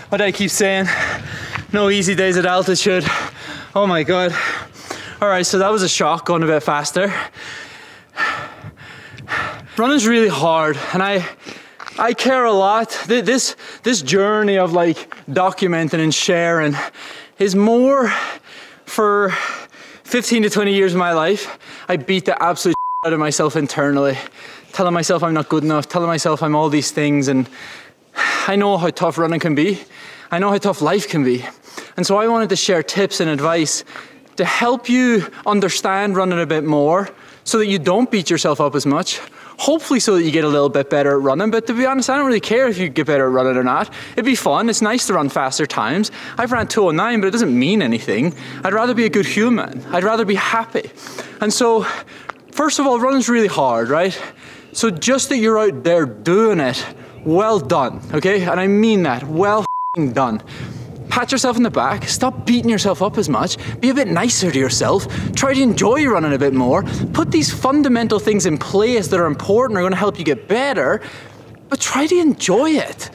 What do I keep saying? No easy days at altitude. Oh my God. All right, so that was a shock, going a bit faster. Running's really hard, and I care a lot. This journey of like documenting and sharing is more for 15 to 20 years of my life. I beat the absolute out of myself internally, telling myself I'm not good enough, telling myself I'm all these things, and I know how tough running can be. I know how tough life can be. And so I wanted to share tips and advice to help you understand running a bit more so that you don't beat yourself up as much. Hopefully so that you get a little bit better at running, but to be honest, I don't really care if you get better at running or not. It'd be fun, it's nice to run faster times. I've ran 2:09, but it doesn't mean anything. I'd rather be a good human. I'd rather be happy. And so, first of all, running's really hard, right? So just that you're out there doing it, well done, okay? And I mean that, well done. Pat yourself in the back, stop beating yourself up as much, be a bit nicer to yourself, try to enjoy running a bit more, put these fundamental things in place that are important, are gonna help you get better, but try to enjoy it.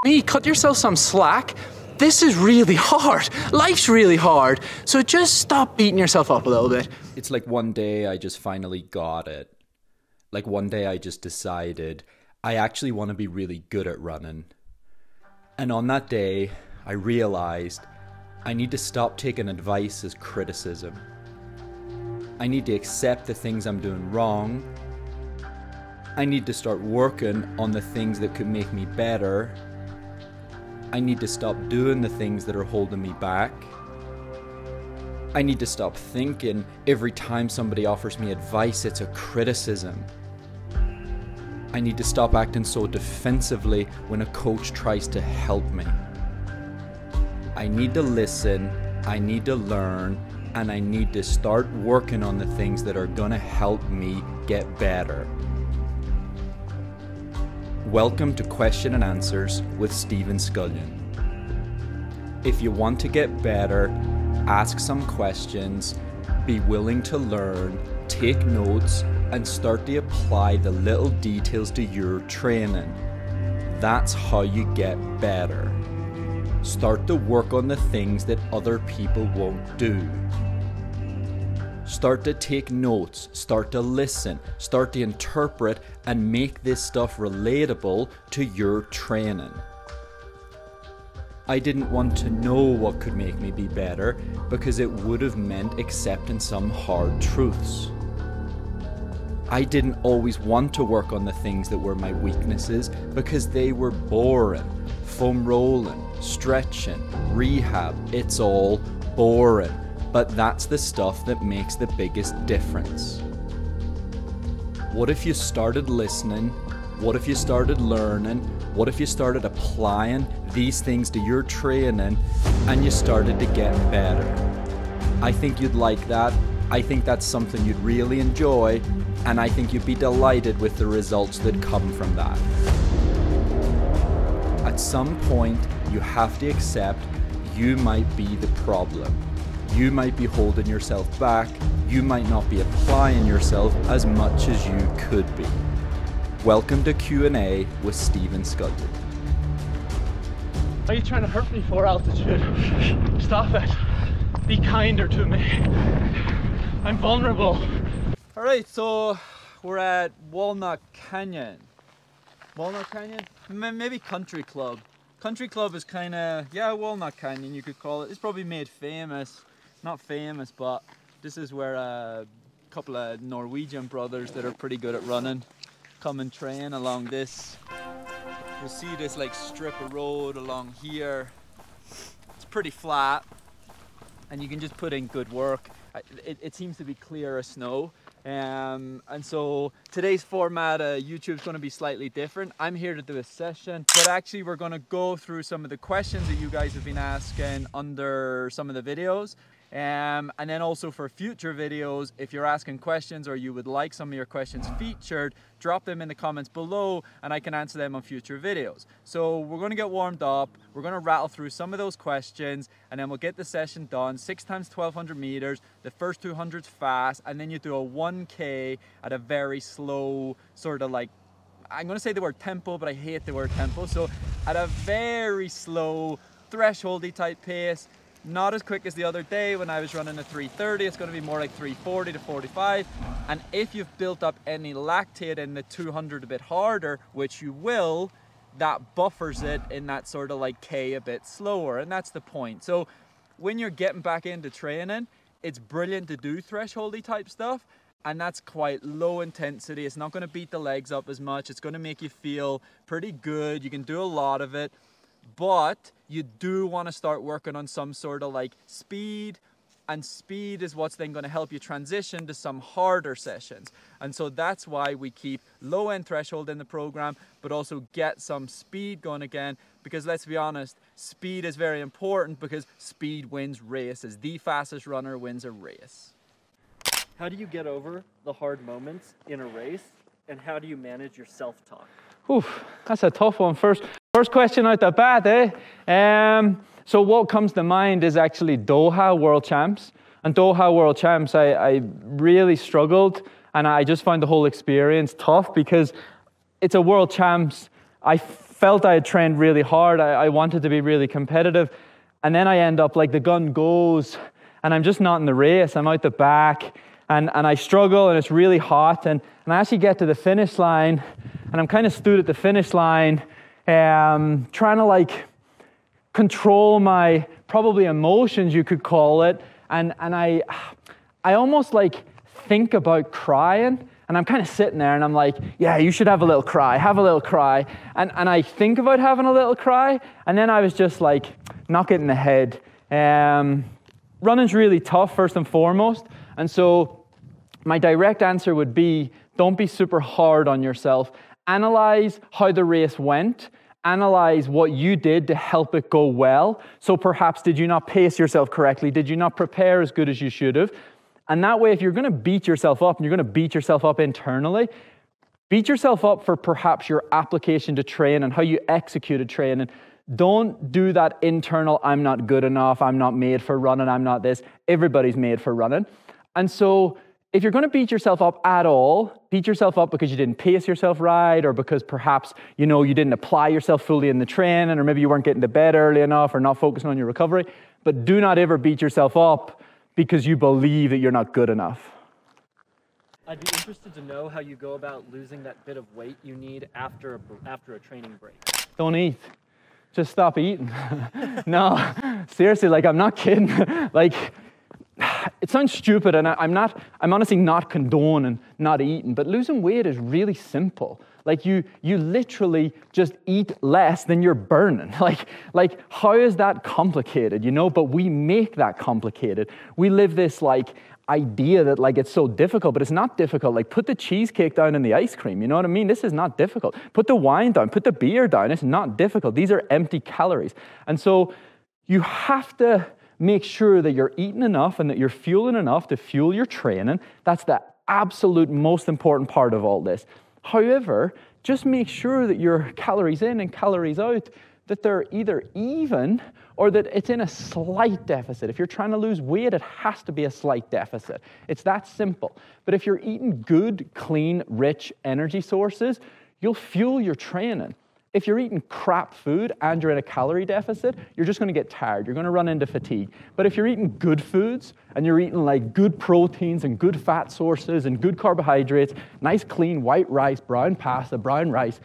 Me, cut yourself some slack. This is really hard. Life's really hard. So just stop beating yourself up a little bit. It's like one day I just finally got it. Like one day I just decided I actually want to be really good at running. And on that day, I realized I need to stop taking advice as criticism. I need to accept the things I'm doing wrong. I need to start working on the things that could make me better. I need to stop doing the things that are holding me back. I need to stop thinking every time somebody offers me advice, it's a criticism. I need to stop acting so defensively when a coach tries to help me. I need to listen, I need to learn, and I need to start working on the things that are gonna help me get better. Welcome to Question and Answers with Stephen Scullion. If you want to get better, ask some questions, be willing to learn, take notes, and start to apply the little details to your training. That's how you get better. Start to work on the things that other people won't do. Start to take notes, start to listen, start to interpret, and make this stuff relatable to your training. I didn't want to know what could make me be better because it would have meant accepting some hard truths. I didn't always want to work on the things that were my weaknesses because they were boring. Foam rolling, stretching, rehab, it's all boring. But that's the stuff that makes the biggest difference. What if you started listening? What if you started learning? What if you started applying these things to your training and you started to get better? I think you'd like that. I think that's something you'd really enjoy, and I think you'd be delighted with the results that come from that. At some point, you have to accept you might be the problem. You might be holding yourself back. You might not be applying yourself as much as you could be. Welcome to Q&A with Stephen Scullion. Are you trying to hurt me for altitude? Stop it. Be kinder to me. I'm vulnerable. All right, so we're at Walnut Canyon. Walnut Canyon? Maybe Country Club. Country Club is kind of, yeah, Walnut Canyon you could call it. It's probably made famous. Not famous, but this is where a couple of Norwegian brothers that are pretty good at running come and train along this. You'll see this like strip of road along here. It's pretty flat and you can just put in good work. It seems to be clear of snow. And so today's format YouTube is going to be slightly different. I'm here to do a session, but actually we're going to go through some of the questions that you guys have been asking under some of the videos. And then also for future videos, if you're asking questions or you would like some of your questions featured, drop them in the comments below and I can answer them on future videos. So we're going to get warmed up, we're going to rattle through some of those questions, and then we'll get the session done. 6 times 1200 meters, the first 200's fast, and then you do a 1K at a very slow, sort of like I'm going to say the word tempo, but I hate the word tempo. So at a very slow, thresholdy type pace, not as quick as the other day when I was running a 330, it's going to be more like 340 to 45. And if you've built up any lactate in the 200 a bit harder, which you will, that buffers it in that sort of like K a bit slower. And that's the point. So when you're getting back into training, it's brilliant to do thresholdy type stuff. And that's quite low intensity. It's not going to beat the legs up as much. It's going to make you feel pretty good. You can do a lot of it. But you do want to start working on some sort of like speed, and speed is what's then going to help you transition to some harder sessions. And so that's why we keep low end threshold in the program, but also get some speed going again, because let's be honest, speed is very important, because speed wins races. The fastest runner wins a race. How do you get over the hard moments in a race, and how do you manage your self-talk? Oof, that's a tough one. First question out the bat, eh? So what comes to mind is actually Doha World Champs. And Doha World Champs, I really struggled, and I just found the whole experience tough, because it's a World Champs. I felt I had trained really hard. I wanted to be really competitive. And then I end up like the gun goes, and I'm just not in the race. I'm out the back. And I struggle, and it's really hot, and I actually get to the finish line, and I'm kind of stood at the finish line, trying to like control my probably emotions, you could call it, and I almost like think about crying, and I'm kind of sitting there, and I'm like, yeah, you should have a little cry, and I think about having a little cry, and then I was just like, knock it in the head. Running's really tough, first and foremost, and so my direct answer would be, don't be super hard on yourself. Analyze how the race went. Analyze what you did to help it go well. So perhaps, did you not pace yourself correctly? Did you not prepare as good as you should have? And that way, if you're going to beat yourself up, and you're going to beat yourself up internally, beat yourself up for perhaps your application to train and how you executed training. Don't do that internal, I'm not good enough, I'm not made for running, I'm not this. Everybody's made for running. And so if you're going to beat yourself up at all, beat yourself up because you didn't pace yourself right, or because perhaps, you didn't apply yourself fully in the training, or maybe you weren't getting to bed early enough, or not focusing on your recovery. But do not ever beat yourself up because you believe that you're not good enough. I'd be interested to know how you go about losing that bit of weight you need after a training break. Don't eat. Just stop eating. No, seriously, like, I'm not kidding. Like, it sounds stupid, and I'm honestly not condoning not eating, but losing weight is really simple. Like, you literally just eat less than you're burning. Like how is that complicated, But we make that complicated. We live this like idea that like it's so difficult, but it's not difficult. Like, put the cheesecake down in the ice cream, you know what I mean? This is not difficult. Put the wine down, put the beer down. It's not difficult. These are empty calories. And so you have to make sure that you're eating enough and that you're fueling enough to fuel your training. That's the absolute most important part of all this. However, just make sure that your calories in and calories out, that they're either even or that it's in a slight deficit. If you're trying to lose weight, it has to be a slight deficit. It's that simple. But if you're eating good, clean, rich energy sources, you'll fuel your training. If you're eating crap food and you're in a calorie deficit, you're just going to get tired. You're going to run into fatigue. But if you're eating good foods and you're eating like good proteins and good fat sources and good carbohydrates, nice clean white rice, brown pasta, brown rice,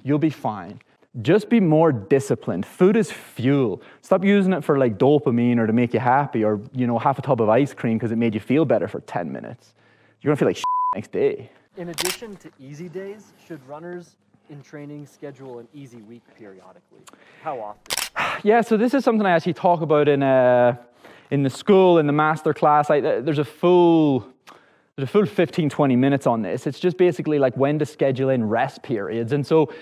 you'll be fine. Just be more disciplined. Food is fuel. Stop using it for like dopamine or to make you happy, or half a tub of ice cream because it made you feel better for 10 minutes. You're going to feel like shit next day. In addition to easy days, should runners in training schedule an easy week periodically? How often? Yeah, so this is something I actually talk about in the school, in the master class. There's a full 15, 20 minutes on this. It's just basically like when to schedule in rest periods. And so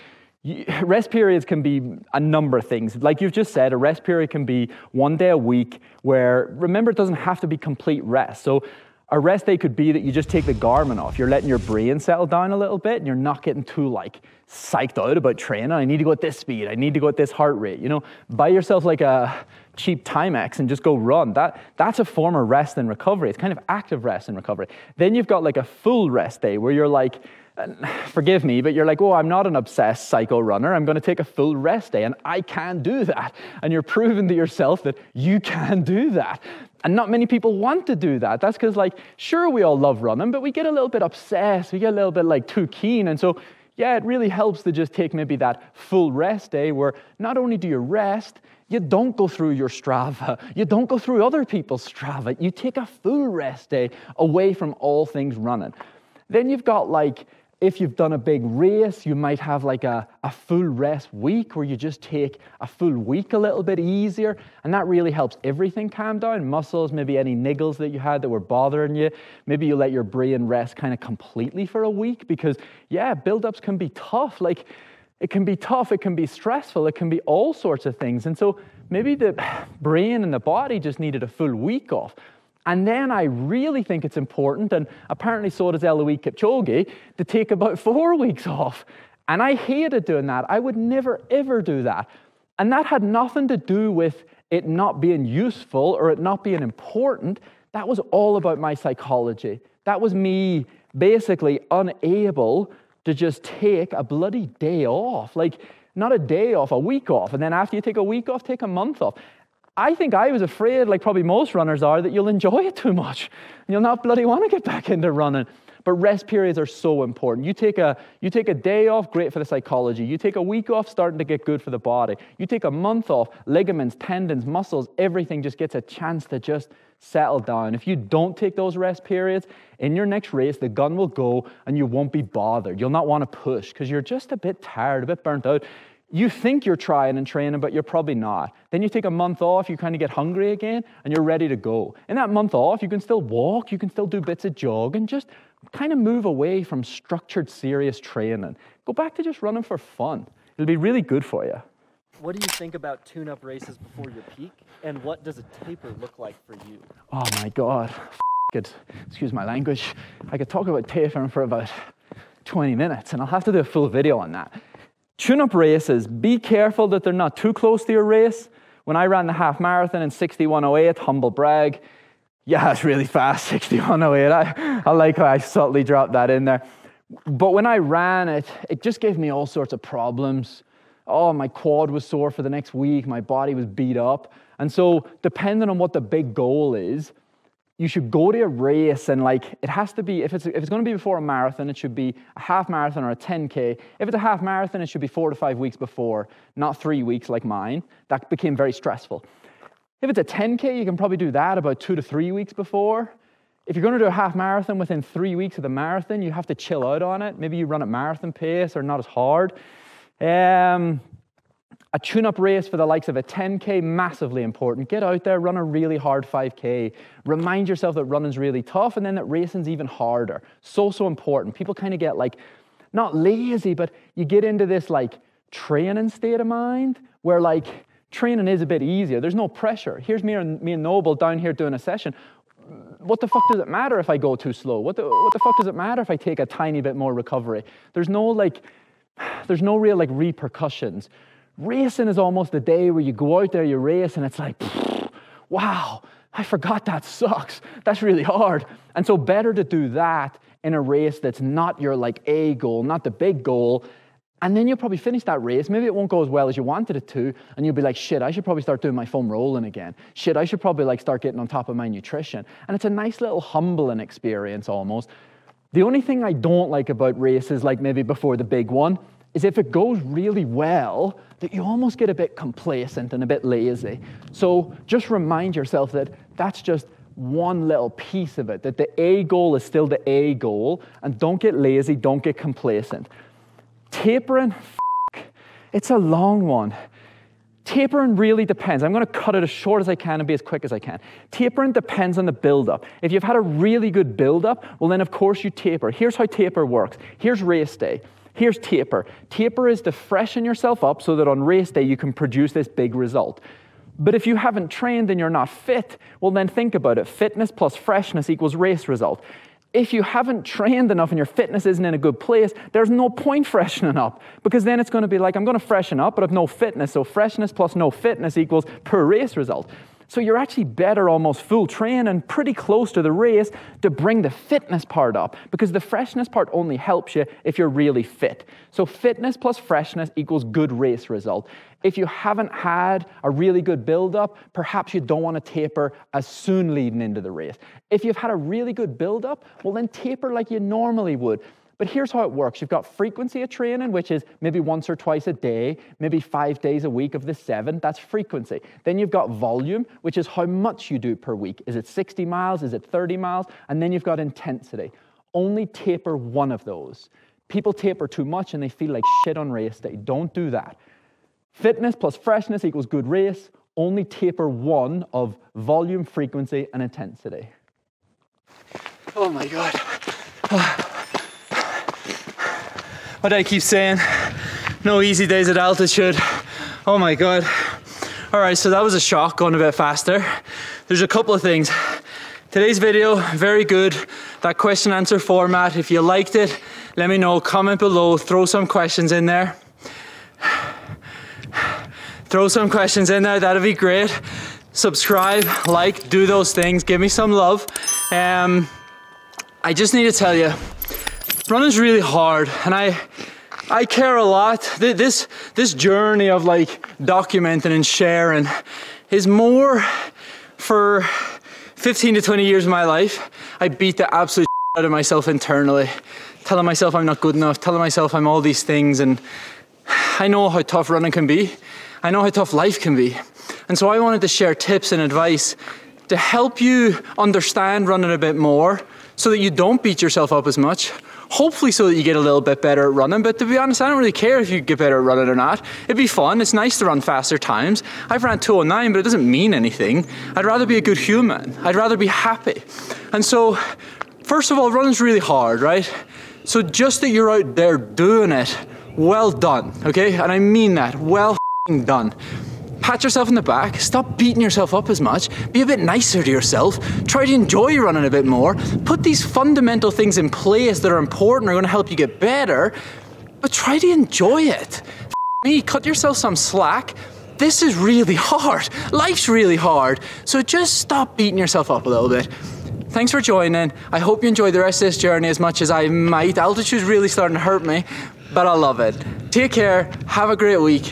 rest periods can be a number of things. Like you've just said, a rest period can be 1 day a week where, remember, it doesn't have to be complete rest. So a rest day could be that you just take the Garmin off. You're letting your brain settle down a little bit, and you're not getting too like psyched out about training. I need to go at this speed. I need to go at this heart rate. Buy yourself like a cheap Timex and just go run. That's a form of rest and recovery. It's kind of active rest and recovery. Then you've got like a full rest day where you're like forgive me, but you're like, oh, I'm not an obsessed psycho runner. I'm going to take a full rest day, and I can do that. And you're proving to yourself that you can do that. And not many people want to do that. That's because, like, sure, we all love running, but we get a little bit obsessed. We get a little bit, like, too keen. And so, yeah, it really helps to just take maybe that full rest day where not only do you rest, you don't go through your Strava. You don't go through other people's Strava. You take a full rest day away from all things running. Then you've got, like, if you've done a big race, you might have like a full rest week where you just take a full week a little bit easier, and that really helps everything calm down. Muscles, maybe any niggles that you had that were bothering you. Maybe you let your brain rest kind of completely for a week because, yeah, build-ups can be tough. Like, it can be tough, it can be stressful, it can be all sorts of things. And so maybe the brain and the body just needed a full week off. And then I really think it's important, and apparently so does Eloise Kipchoge, to take about 4 weeks off. And I hated doing that. I would never, ever do that. And that had nothing to do with it not being useful or it not being important. That was all about my psychology. That was me basically unable to just take a bloody day off. Like, not a day off, a week off. And then after you take a week off, take a month off. I think I was afraid, like probably most runners are, that you'll enjoy it too much. And you'll not bloody want to get back into running. But rest periods are so important. You take a day off, great for the psychology. You take a week off, starting to get good for the body. You take a month off, ligaments, tendons, muscles, everything just gets a chance to just settle down. If you don't take those rest periods, in your next race, the gun will go and you won't be bothered. You'll not want to push because you're just a bit tired, a bit burnt out. You think you're trying and training, but you're probably not. Then you take a month off, you kind of get hungry again, and you're ready to go. In that month off, you can still walk, you can still do bits of jogging, just kind of move away from structured, serious training. Go back to just running for fun. It'll be really good for you. What do you think about tune-up races before your peak, and what does a taper look like for you? Oh my God, excuse my language. I could talk about tapering for about 20 minutes, and I'll have to do a full video on that. Tune-up races, be careful that they're not too close to your race. When I ran the half marathon in 61:08, humble brag, yeah, it's really fast, 61:08. I like how I subtly dropped that in there. But when I ran it, it just gave me all sorts of problems. Oh, my quad was sore for the next week, my body was beat up. And so, depending on what the big goal is, you should go to a race and like, it has to be, if it's going to be before a marathon, it should be a half marathon or a 10K. If it's a half marathon, it should be 4 to 5 weeks before, not 3 weeks like mine. That became very stressful. If it's a 10K, you can probably do that about 2 to 3 weeks before. If you're going to do a half marathon within 3 weeks of the marathon, you have to chill out on it. Maybe you run at marathon pace or not as hard. A tune-up race for the likes of a 10K, massively important. Get out there, run a really hard 5K. Remind yourself that running's really tough and then that racing's even harder. So important. People kind of get like, not lazy, but you get into this like training state of mind where like training is a bit easier. There's no pressure. Here's me and Noble down here doing a session. What the fuck does it matter if I go too slow? What the fuck does it matter if I take a tiny bit more recovery? There's no real like repercussions. Racing is almost the day where you go out there, you race, and it's like, wow, I forgot that sucks. That's really hard. And so better to do that in a race that's not your like A goal, not the big goal. And then you'll probably finish that race. Maybe it won't go as well as you wanted it to. And you'll be like, shit, I should probably start doing my foam rolling again. Shit, I should probably like start getting on top of my nutrition. And it's a nice little humbling experience almost. The only thing I don't like about races, like maybe before the big one, is if it goes really well, that you almost get a bit complacent and a bit lazy. So just remind yourself that that's just one little piece of it, that the A goal is still the A goal, and don't get lazy, don't get complacent. Tapering, it's a long one. Tapering really depends. I'm going to cut it as short as I can and be as quick as I can. Tapering depends on the build-up. If you've had a really good build-up, well then of course you taper. Here's how taper works. Here's race day. Here's taper. Taper is to freshen yourself up so that on race day you can produce this big result. But if you haven't trained and you're not fit, well then think about it. Fitness plus freshness equals race result. If you haven't trained enough and your fitness isn't in a good place, there's no point freshening up, because then it's going to be like, I'm going to freshen up, but I've no fitness. So freshness plus no fitness equals poor race result. So you're actually better almost full training, pretty close to the race, to bring the fitness part up, because the freshness part only helps you if you're really fit. So fitness plus freshness equals good race result. If you haven't had a really good build-up, perhaps you don't want to taper as soon leading into the race. If you've had a really good build-up, well then taper like you normally would. But here's how it works. You've got frequency of training, which is maybe once or twice a day, maybe 5 days a week of the 7. That's frequency. Then you've got volume, which is how much you do per week. Is it 60 miles? Is it 30 miles? And then you've got intensity. Only taper one of those. People taper too much and they feel like shit on race day. Don't do that. Fitness plus freshness equals good race. Only taper one of volume, frequency, and intensity. Oh my God. What do I keep saying? No easy days at altitude. Oh my God. All right, so that was a shock, going a bit faster. There's a couple of things. Today's video, very good. That question answer format, if you liked it, let me know, comment below, throw some questions in there. Throw some questions in there, that'd be great. Subscribe, like, do those things, give me some love. I just need to tell you, running's really hard, and I care a lot. This journey of like documenting and sharing is more for 15 to 20 years of my life. I beat the absolute out of myself internally, telling myself I'm not good enough, telling myself I'm all these things, and I know how tough running can be. I know how tough life can be. And so I wanted to share tips and advice to help you understand running a bit more so that you don't beat yourself up as much. Hopefully so that you get a little bit better at running, but to be honest, I don't really care if you get better at running or not. It'd be fun, it's nice to run faster times. I've ran 2:09, but it doesn't mean anything. I'd rather be a good human. I'd rather be happy. And so, first of all, running's really hard, right? So just that you're out there doing it, well done, okay? And I mean that, well done. Pat yourself in the back, stop beating yourself up as much, be a bit nicer to yourself, try to enjoy running a bit more, put these fundamental things in place that are important, are going to help you get better, but try to enjoy it. Me, cut yourself some slack. This is really hard. Life's really hard. So just stop beating yourself up a little bit. Thanks for joining. I hope you enjoy the rest of this journey as much as I might. Altitude's really starting to hurt me, but I love it. Take care, have a great week.